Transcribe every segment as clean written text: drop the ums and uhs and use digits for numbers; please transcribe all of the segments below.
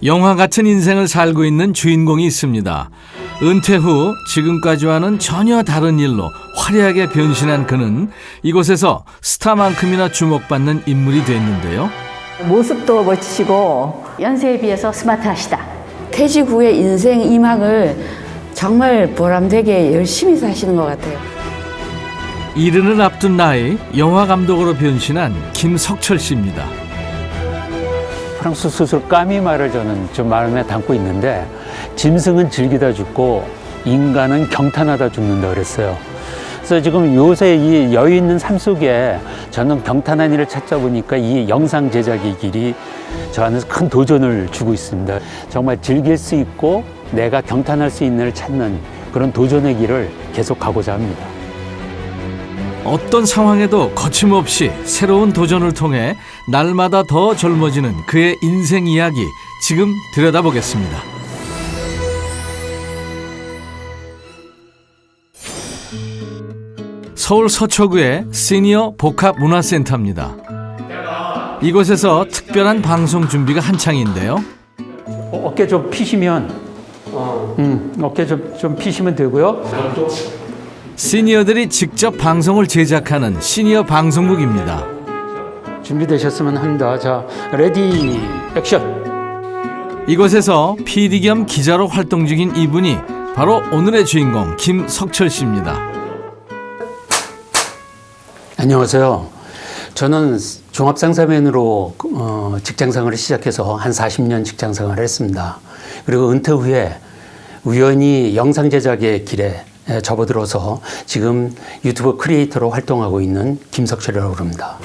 영화 같은 인생을 살고 있는 주인공이 있습니다. 은퇴 후 지금까지와는 전혀 다른 일로 화려하게 변신한 그는 이곳에서 스타만큼이나 주목받는 인물이 됐는데요. 모습도 멋지시고 연세에 비해서 스마트하시다. 퇴직 후의 인생 이막을 정말 보람되게 열심히 사시는 것 같아요. 이른을 앞둔 나이 영화 감독으로 변신한 김석철 씨입니다. 프랑스 소설 까미마를 저는 좀 마음에 담고 있는데 짐승은 즐기다 죽고 인간은 경탄하다 죽는다 그랬어요. 그래서 지금 요새 이 여유 있는 삶 속에 저는 경탄한 일을 찾다 보니까 이 영상 제작의 길이 저한테 큰 도전을 주고 있습니다. 정말 즐길 수 있고 내가 경탄할 수 있는 일을 찾는 그런 도전의 길을 계속 가고자 합니다. 어떤 상황에도 거침없이 새로운 도전을 통해 날마다 더 젊어지는 그의 인생 이야기 지금 들여다보겠습니다. 서울 서초구의 시니어 복합문화센터입니다. 이곳에서 특별한 방송 준비가 한창인데요. 어깨 좀 피시면 어깨 좀 피시면 되고요. 시니어들이 직접 방송을 제작하는 시니어 방송국입니다. 준비되셨으면 합니다. 자, 레디 액션. 이곳에서 PD 겸 기자로 활동 중인 이분이 바로 오늘의 주인공 김석철 씨입니다. 안녕하세요. 저는 종합상사맨으로 직장생활을 시작해서 한 40년 직장생활을 했습니다. 그리고 은퇴 후에 우연히 영상 제작의 길에 접어들어서 지금 유튜브 크리에이터로 활동하고 있는 김석철이라고 합니다.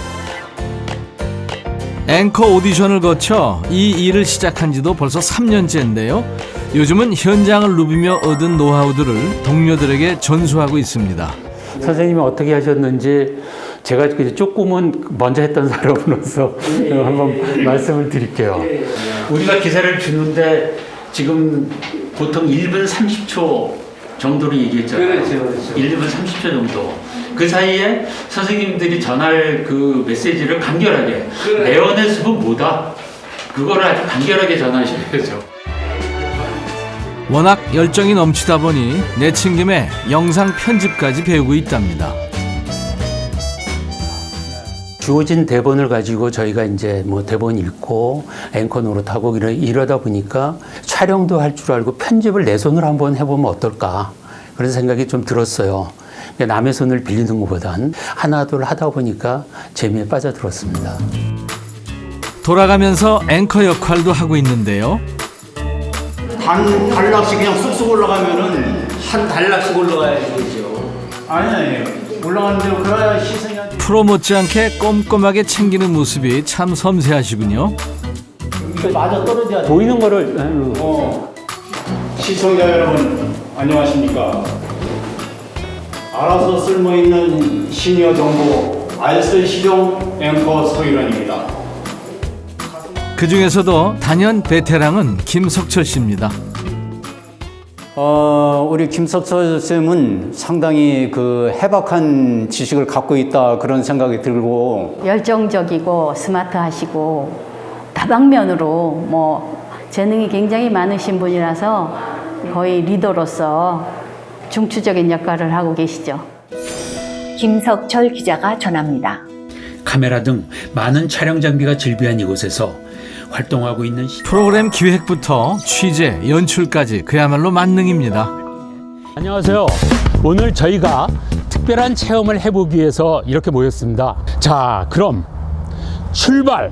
앵커 오디션을 거쳐 이 일을 시작한 지도 벌써 3년째인데요. 요즘은 현장을 누비며 얻은 노하우들을 동료들에게 전수하고 있습니다. 선생님이 어떻게 하셨는지 제가 조금은 먼저 했던 사람으로서 한번 말씀을 드릴게요. 우리가 기사를 주는데 지금 보통 1분 30초 정도로 얘기했잖아요. 그렇죠. 1분 30초 정도. 그 사이에 선생님들이 전할 그 메시지를 간결하게 내원의 숲은 뭐다? 그거를 아주 간결하게 전하셔야죠. 워낙 열정이 넘치다 보니 내친 김에 영상 편집까지 배우고 있답니다. 주어진 대본을 가지고 저희가 이제 뭐 대본 읽고 앵커 노릇하고 이러다 보니까 촬영도 할 줄 알고 편집을 내 손으로 한번 해보면 어떨까 그런 생각이 좀 들었어요. 남의 손을 빌리는 것보단 하나둘 하다 보니까 재미에 빠져들었습니다. 돌아가면서 앵커 역할도 하고 있는데요. 단락씩 그냥 쑥쑥 올라가면은 한 단락씩 올라가야지 그죠? 아니 올라가는 대로 그래야 시선이 프로 못지않게 꼼꼼하게 챙기는 모습이 참 섬세하시군요. 맞아 떨어져야 돼. 보이는 거를 시청자 여러분 안녕하십니까? 알아서 쓸모있는 시니어 정보 알쓸 실용 앵커 서일원입니다. 그 중에서도 단연 베테랑은 김석철 씨입니다. 우리 김석철 쌤은 상당히 그 해박한 지식을 갖고 있다 그런 생각이 들고 열정적이고 스마트하시고 다방면으로 뭐 재능이 굉장히 많으신 분이라서 거의 리더로서 중추적인 역할을 하고 계시죠. 김석철 기자가 전합니다. 카메라 등 많은 촬영 장비가 즐비한 이곳에서 활동하고 있는 프로그램 기획부터 취재, 연출까지 그야말로 만능입니다. 안녕하세요. 오늘 저희가 특별한 체험을 해보기 위해서 이렇게 모였습니다. 자, 그럼 출발!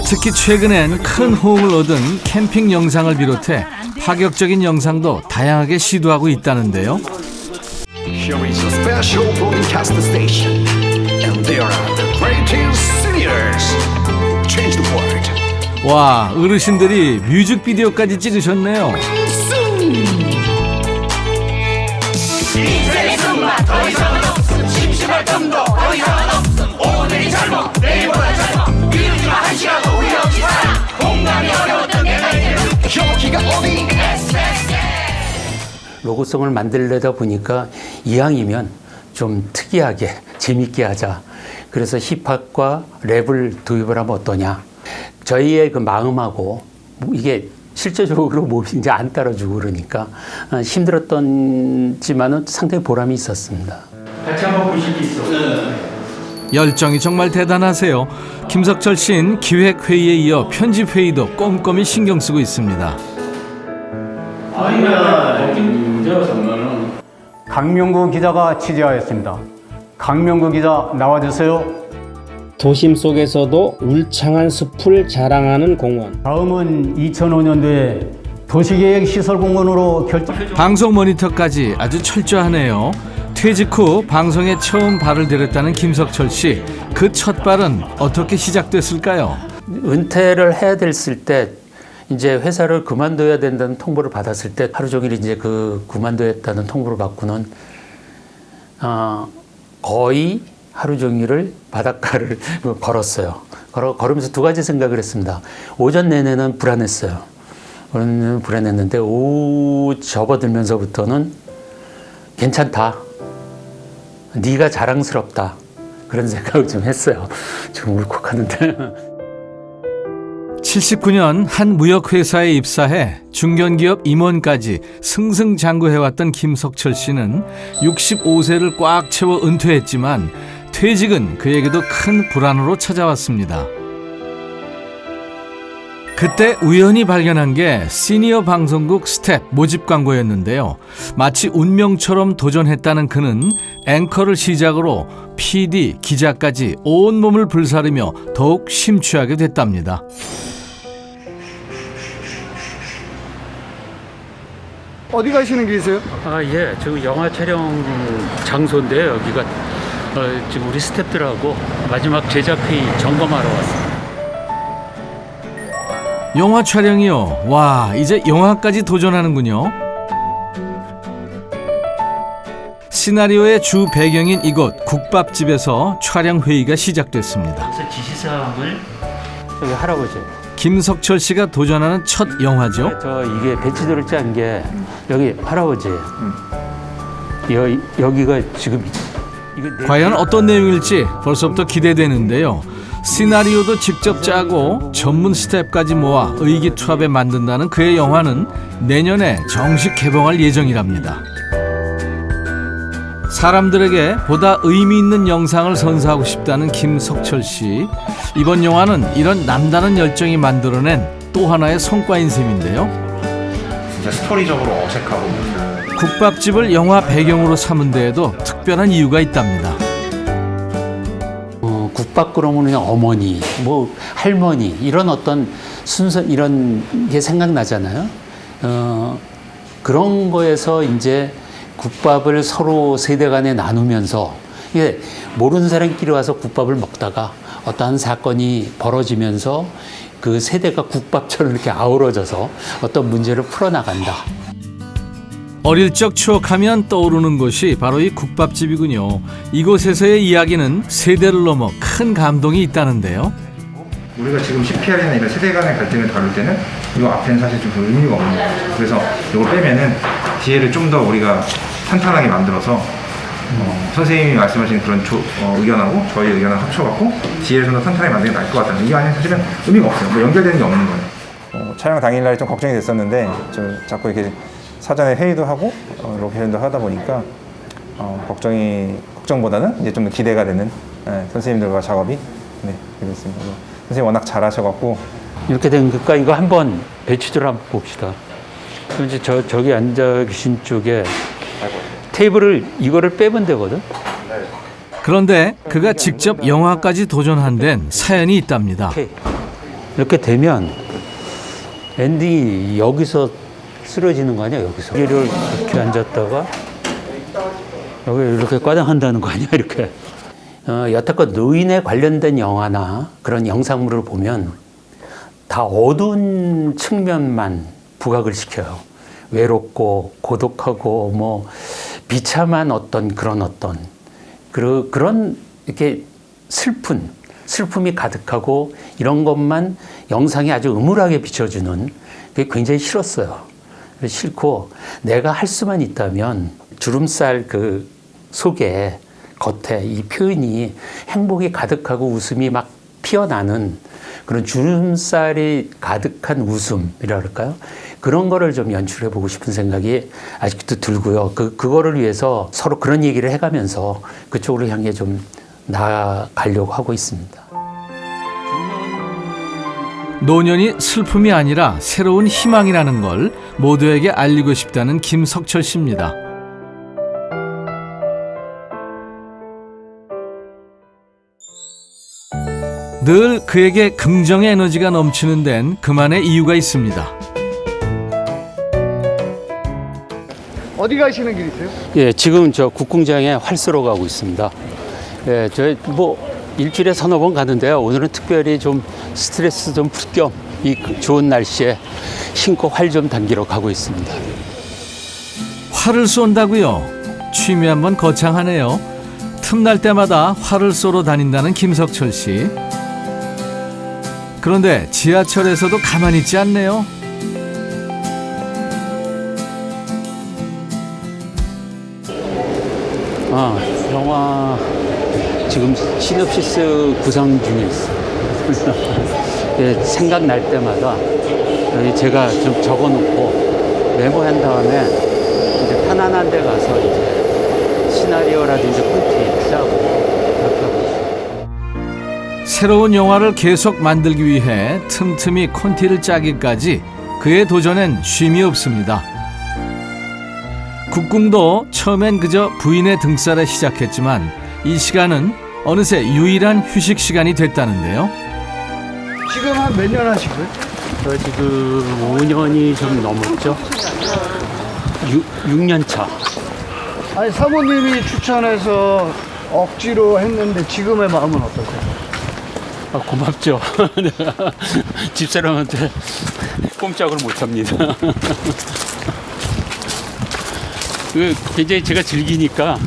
특히 최근엔 큰 호응을 얻은 캠핑 영상을 비롯해 파격적인 영상도 다양하게 시도하고 있다는데요. Here is a special broadcast station, and there are the greatest seniors. Change the world. 와, 어르신들이 뮤직비디오까지 찍으셨네요. 인생의 숨만 더 이상은 없음. 심심할 틈도 더 이상은 없음. 오늘이 젊어 내일보다 젊어. 미루지마 한 시간 더 후회 없이 살아. 공감이 어려웠던 내가 이제는 여기가 어디? 로고송을 만들려다 보니까 이왕이면 좀 특이하게 재밌게 하자. 그래서 힙합과 랩을 도입을 하면 어떠냐. 저희의 그 마음하고 이게 실제적으로 몸이 이제 안 따라주고 그러니까 힘들었지만은 상당히 보람이 있었습니다. 같이 한번 보실 게 있어. 열정이 정말 대단하세요. 김석철 씨는 기획회의에 이어 편집회의도 꼼꼼히 신경 쓰고 있습니다. 강명구 기자가 취재하였습니다. 강명구 기자 나와주세요. 도심 속에서도 울창한 숲을 자랑하는 공원. 다음은 2005년도에 도시계획시설공원으로 결정. 방송 모니터까지 아주 철저하네요. 퇴직 후 방송에 처음 발을 들였다는 김석철 씨. 그 첫 발은 어떻게 시작됐을까요? 은퇴를 해야 됐을 때 이제 회사를 그만둬야 된다는 통보를 받았을 때 하루 종일 이제 그 그만둬야겠다는 통보를 받고는 거의 하루 종일을 바닷가를 걸었어요. 걸으면서 두 가지 생각을 했습니다. 오전 내내는 불안했어요. 오전은 불안했는데 오후 접어들면서부터는 괜찮다. 네가 자랑스럽다. 그런 생각을 좀 했어요. 좀 울컥하는데. 79년 한 무역회사에 입사해 중견기업 임원까지 승승장구해왔던 김석철 씨는 65세를 꽉 채워 은퇴했지만 퇴직은 그에게도 큰 불안으로 찾아왔습니다. 그때 우연히 발견한 게 시니어 방송국 스텝 모집 광고였는데요. 마치 운명처럼 도전했다는 그는 앵커를 시작으로 PD, 기자까지 온몸을 불사르며 더욱 심취하게 됐답니다. 어디 가시는 길이세요? 예. 저 영화 촬영 장소인데 여기가 지금 우리 스태프들하고 마지막 제작회의 점검하러 왔습니다. 영화 촬영이요? 와, 이제 영화까지 도전하는군요. 시나리오의 주 배경인 이곳 국밥집에서 촬영 회의가 시작됐습니다. 그래서 지시사항을 여기 할아버지. 김석철 씨가 도전하는 첫 영화죠. 이게 배치도를 짠 게 여기 할아버지. 여기가 지금 과연 어떤 내용일지 벌써부터 기대되는데요. 시나리오도 직접 짜고 전문 스텝까지 모아 의기투합에 만든다는 그의 영화는 내년에 정식 개봉할 예정이랍니다. 사람들에게 보다 의미 있는 영상을 선사하고 싶다는 김석철 씨. 이번 영화는 이런 남다른 열정이 만들어낸 또 하나의 성과인 셈인데요. 진짜 스토리적으로 어색하고 국밥집을 영화 배경으로 삼은 데에도 특별한 이유가 있답니다. 국밥 그러면 그냥 어머니, 뭐 할머니 이런 어떤 순서 이런 게 생각나잖아요. 그런 거에서 이제 국밥을 서로 세대 간에 나누면서 이게 모르는 사람끼리 와서 국밥을 먹다가 어떠한 사건이 벌어지면서 그 세대가 국밥처럼 이렇게 아우러져서 어떤 문제를 풀어나간다. 어릴 적 추억하면 떠오르는 곳이 바로 이 국밥집이군요. 이곳에서의 이야기는 세대를 넘어 큰 감동이 있다는데요. 우리가 지금 CPR이나 이런 세대 간의 갈등을 다룰 때는 이 앞에는 사실 좀 의미가 없는 거예요. 그래서 이걸 빼면은 뒤에를 좀 더 우리가 탄탄하게 만들어서 선생님이 말씀하신 그런 의견하고 저희 의견을 합쳐갖고 뒤에를 좀 더 탄탄하게 만드는 게 나을 것 같다는 이게 아니면 사실은 의미가 없어요. 뭐 연결되는 게 없는 거예요. 촬영 당일날 좀 걱정이 됐었는데 좀 자꾸 이렇게 사전에 회의도 하고 로케이션도 하다 보니까 걱정보다는 이제 좀 기대가 되는 선생님들과 작업이 됐습니다. 선생님 워낙 잘하셔갖고 이렇게 된 것과 이거 한번 배치도를 한번 봅시다. 그럼 이제 저기 앉아 계신 쪽에 테이블을 이거를 빼면 되거든. 그런데 그가 직접 영화까지 도전한 데는 사연이 있답니다. 이렇게 되면 엔딩이 여기서 쓰러지는 거 아니야? 여기서 이렇게 앉았다가 여기 이렇게 과장한다는 거 아니야? 이렇게 여태껏 노인에 관련된 영화나 그런 영상물을 보면 다 어두운 측면만 부각을 시켜요. 외롭고 고독하고 뭐 비참한 그런 이렇게 슬픔이 가득하고 이런 것만 영상이 아주 음울하게 비춰주는 게 굉장히 싫었어요. 싫고 내가 할 수만 있다면 주름살 그 속에 겉에 이 표현이 행복이 가득하고 웃음이 막 피어나는 그런 주름살이 가득한 웃음이라 그럴까요? 그런 거를 좀 연출해 보고 싶은 생각이 아직도 들고요. 그거를 위해서 서로 그런 얘기를 해가면서 그쪽으로 향해 좀 나아가려고 하고 있습니다. 노년이 슬픔이 아니라 새로운 희망이라는 걸 모두에게 알리고 싶다는 김석철 씨입니다. 늘 그에게 긍정의 에너지가 넘치는 데는 그만의 이유가 있습니다. 어디 가시는 길이세요? 예, 지금 저 국궁장에 활 쏘러 가고 있습니다. 예, 저 뭐 일주일에 서너 번 가는데요. 오늘은 특별히 좀 스트레스 좀 풀 겸 이 좋은 날씨에 신고 활 좀 당기러 가고 있습니다. 활을 쏜다고요? 취미 한번 거창하네요. 틈날 때마다 활을 쏘러 다닌다는 김석철 씨. 그런데 지하철에서도 가만히 있지 않네요. 영화 지금 시놉시스 구상 중에 있어요. 생각날 때마다 여기 제가 좀 적어놓고 메모한 다음에 이제 편안한 데 가서 이제 시나리오라든지 콘티 짜고 그렇게 하고 있어요. 새로운 영화를 계속 만들기 위해 틈틈이 콘티를 짜기까지 그의 도전엔 쉼이 없습니다. 국궁도 처음엔 그저 부인의 등살에 시작했지만 이 시간은 어느새 유일한 휴식 시간이 됐다는데요. 지금 한 몇 년 하신 거예요? 저 지금 5년이 좀 넘었죠. 6년 차. 아니 사모님이 추천해서 억지로 했는데 지금의 마음은 어떠세요? 고맙죠. 집사람한테 꼼짝을 못합니다. 굉장히 제가 즐기니까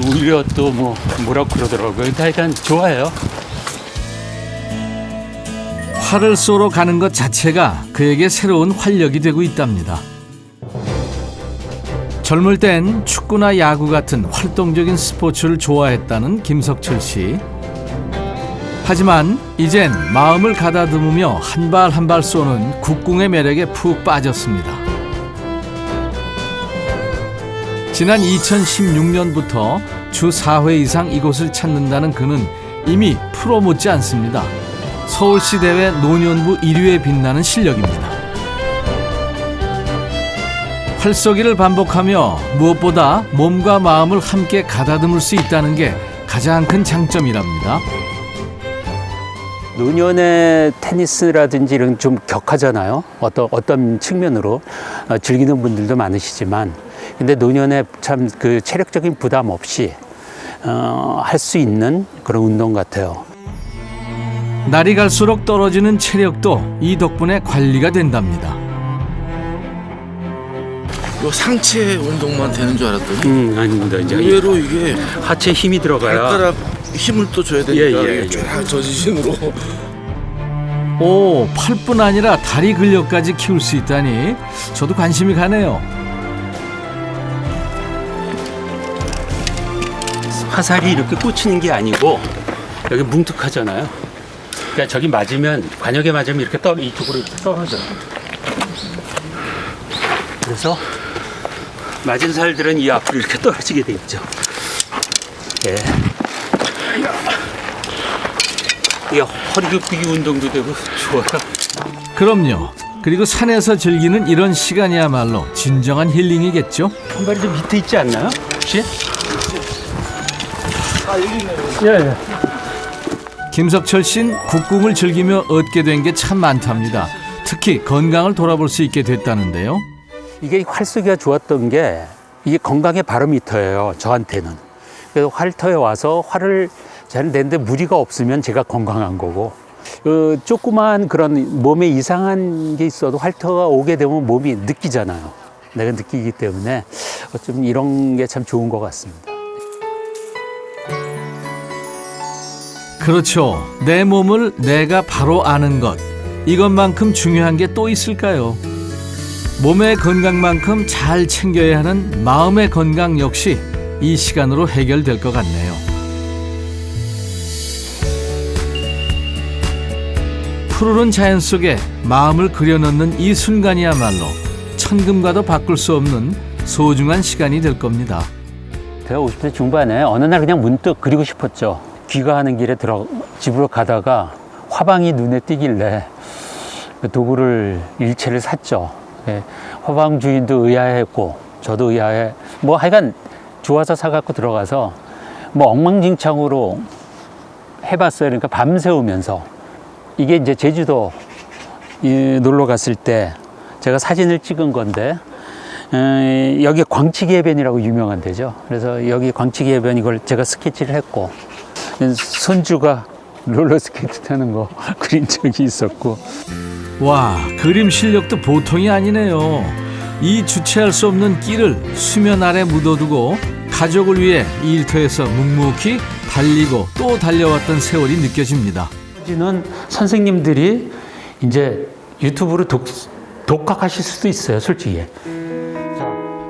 오히려 또 뭐라고 그러더라고요. 하여간 좋아해요. 활을 쏘러 가는 것 자체가 그에게 새로운 활력이 되고 있답니다. 젊을 땐 축구나 야구 같은 활동적인 스포츠를 좋아했다는 김석철 씨. 하지만 이젠 마음을 가다듬으며 한 발 한 발 쏘는 국궁의 매력에 푹 빠졌습니다. 지난 2016년부터 주 4회 이상 이곳을 찾는다는 그는 이미 프로 못지 않습니다. 서울시 대회 노년부 1위에 빛나는 실력입니다. 활쏘기를 반복하며 무엇보다 몸과 마음을 함께 가다듬을 수 있다는 게 가장 큰 장점이랍니다. 노년의 테니스라든지 이런 좀 격하잖아요. 어떤 측면으로 즐기는 분들도 많으시지만, 근데 노년에 참 그 체력적인 부담 없이 할 수 있는 그런 운동 같아요. 날이 갈수록 떨어지는 체력도 이 덕분에 관리가 된답니다. 요 상체 운동만 되는 줄 알았더니 아닙니다. 이제 의외로 이게 하체에 힘이 들어가야 발가락 힘을 또 줘야 되니까 쫙 저지신으로. 오, 팔뿐 아니라 다리 근력까지 키울 수 있다니 저도 관심이 가네요. 화살이 이렇게 꽂히는 게 아니고 여기 뭉툭하잖아요. 그러니까 저기 맞으면, 관역에 맞으면 이렇게 이쪽으로 이렇게 떨어져요. 그래서 맞은 살들은 이 앞으로 이렇게 떨어지게 돼 있죠. 예. 이게 허리 굽히기 운동도 되고 좋아요. 그럼요. 그리고 산에서 즐기는 이런 시간이야말로 진정한 힐링이겠죠. 한 발이 좀 밑에 있지 않나요? 혹시? 아, 여기 있네요. 예. 김석철 씨는 국궁을 즐기며 얻게 된 게 참 많답니다. 특히 건강을 돌아볼 수 있게 됐다는데요. 이게 활쏘기가 좋았던 게 이게 건강의 바로미터예요, 저한테는. 그래서 활터에 와서 활을 잘 내는데 무리가 없으면 제가 건강한 거고, 조그만 그런 몸에 이상한 게 있어도 활터가 오게 되면 몸이 느끼잖아요. 내가 느끼기 때문에 좀 이런 게 참 좋은 것 같습니다. 그렇죠. 내 몸을 내가 바로 아는 것. 이것만큼 중요한 게 또 있을까요? 몸의 건강만큼 잘 챙겨야 하는 마음의 건강 역시 이 시간으로 해결될 것 같네요. 푸르른 자연 속에 마음을 그려넣는 이 순간이야말로 천금과도 바꿀 수 없는 소중한 시간이 될 겁니다. 제가 50대 중반에 어느 날 그냥 문득 그리고 싶었죠. 귀가하는 길에 집으로 가다가 화방이 눈에 띄길래 그 도구를 일체를 샀죠. 예, 화방 주인도 의아해했고 저도 의아해. 뭐 하여간 좋아서 사갖고 들어가서 뭐 엉망진창으로 해봤어요. 그러니까 밤새우면서. 이게 이제 제주도 놀러 갔을 때 제가 사진을 찍은 건데 여기 광치기 해변이라고 유명한 데죠. 그래서 여기 광치기 해변 이걸 제가 스케치를 했고 손주가 롤러스케이트 타는 거 그린 적이 있었고. 와, 그림 실력도 보통이 아니네요. 이 주체할 수 없는 끼를 수면 아래 묻어두고 가족을 위해 이 일터에서 묵묵히 달리고 또 달려왔던 세월이 느껴집니다. 는 선생님들이 이제 유튜브로 독학하실 수도 있어요, 솔직히.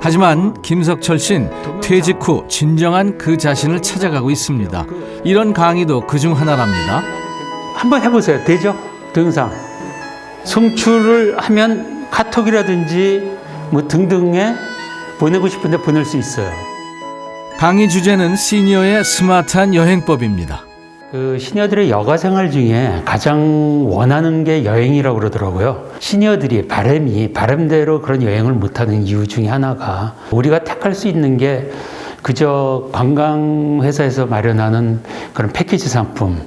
하지만 김석철 씨는 퇴직 후 진정한 그 자신을 찾아가고 있습니다. 이런 강의도 그중 하나랍니다. 한번 해보세요. 되죠? 동영상. 송출을 하면 카톡이라든지 뭐 등등에 보내고 싶은데 보낼 수 있어요. 강의 주제는 시니어의 스마트한 여행법입니다. 그 시니어들의 여가 생활 중에 가장 원하는 게 여행이라고 그러더라고요. 시니어들이 바람대로 그런 여행을 못하는 이유 중에 하나가 우리가 택할 수 있는 게 그저 관광회사에서 마련하는 그런 패키지 상품.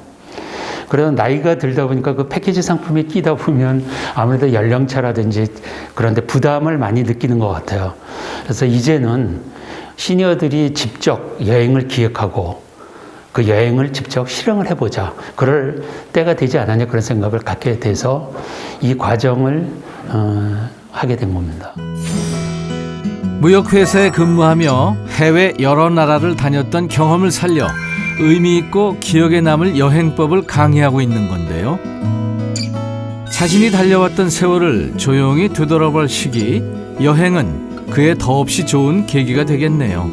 그래서 나이가 들다 보니까 그 패키지 상품에 끼다 보면 아무래도 연령차라든지 그런데 부담을 많이 느끼는 것 같아요. 그래서 이제는 시니어들이 직접 여행을 기획하고 그 여행을 직접 실행을 해보자. 그럴 때가 되지 않았냐 그런 생각을 갖게 돼서 이 과정을 하게 된 겁니다. 무역회사에 근무하며 해외 여러 나라를 다녔던 경험을 살려 의미 있고 기억에 남을 여행법을 강의하고 있는 건데요. 자신이 달려왔던 세월을 조용히 되돌아볼 시기, 여행은 그에 더없이 좋은 계기가 되겠네요.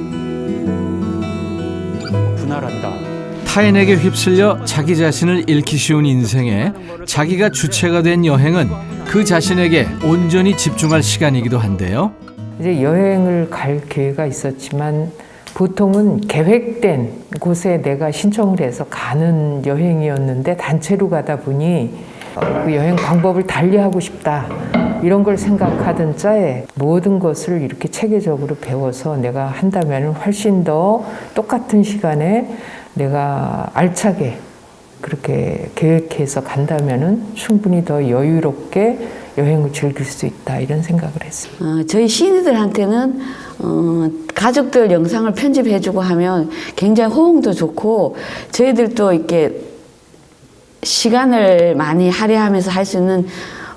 분할한다. 타인에게 휩쓸려 자기 자신을 잃기 쉬운 인생에 자기가 주체가 된 여행은 그 자신에게 온전히 집중할 시간이기도 한데요. 이제 여행을 갈 기회가 있었지만 보통은 계획된 곳에 내가 신청을 해서 가는 여행이었는데 단체로 가다 보니 그 여행 방법을 달리하고 싶다 이런 걸 생각하던 짜에 모든 것을 이렇게 체계적으로 배워서 내가 한다면 훨씬 더 똑같은 시간에 내가 알차게 그렇게 계획해서 간다면 충분히 더 여유롭게 여행을 즐길 수 있다 이런 생각을 했어요. 저희 시니들한테는 가족들 영상을 편집해주고 하면 굉장히 호응도 좋고 저희들도 이렇게 시간을 많이 할애하면서 할 수 있는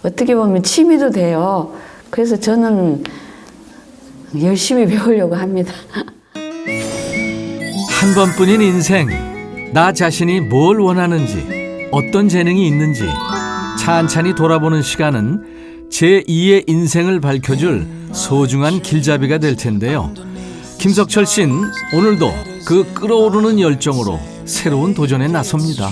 어떻게 보면 취미도 돼요. 그래서 저는 열심히 배우려고 합니다. 한 번뿐인 인생, 나 자신이 뭘 원하는지, 어떤 재능이 있는지 찬찬히 돌아보는 시간은 제2의 인생을 밝혀줄 소중한 길잡이가 될 텐데요. 김석철 씨는 오늘도 그 끓어오르는 열정으로 새로운 도전에 나섭니다.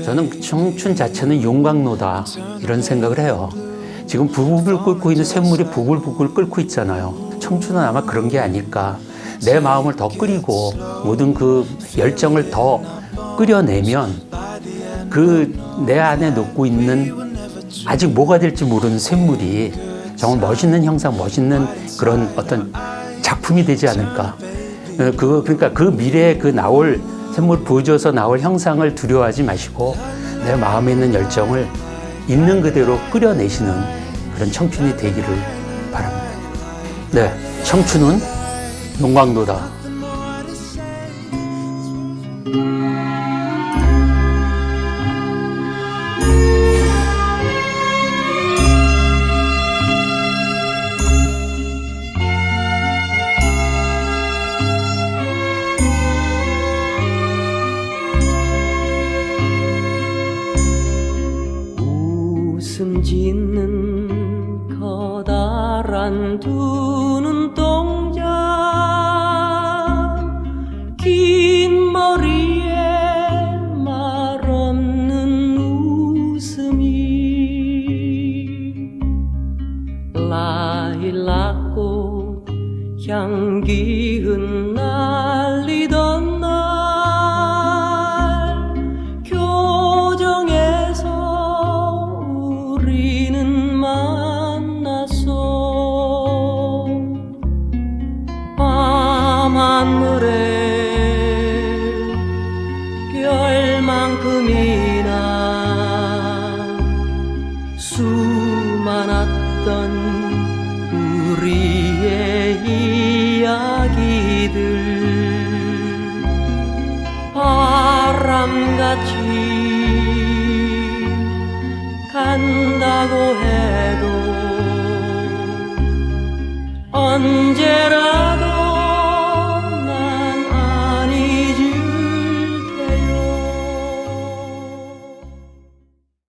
저는 청춘 자체는 용광로다 이런 생각을 해요. 지금 부글부글 끓고 있는 샘물이 부글부글 끓고 있잖아요. 청춘은 아마 그런 게 아닐까. 내 마음을 더 끓이고 모든 그 열정을 더 끓여내면 그 내 안에 놓고 있는 아직 뭐가 될지 모르는 샘물이 정말 멋있는 형상, 멋있는 그런 어떤 작품이 되지 않을까. 그러니까 그 미래에 그 나올 샘물 부어져서 나올 형상을 두려워하지 마시고 내 마음에 있는 열정을 있는 그대로 끓여내시는 그런 청춘이 되기를 바랍니다. 네, 청춘은 용광로다. 웃음 짓는 커다란 두 눈동자 긴 머리에 말 없는 웃음 간다고 해도 언제나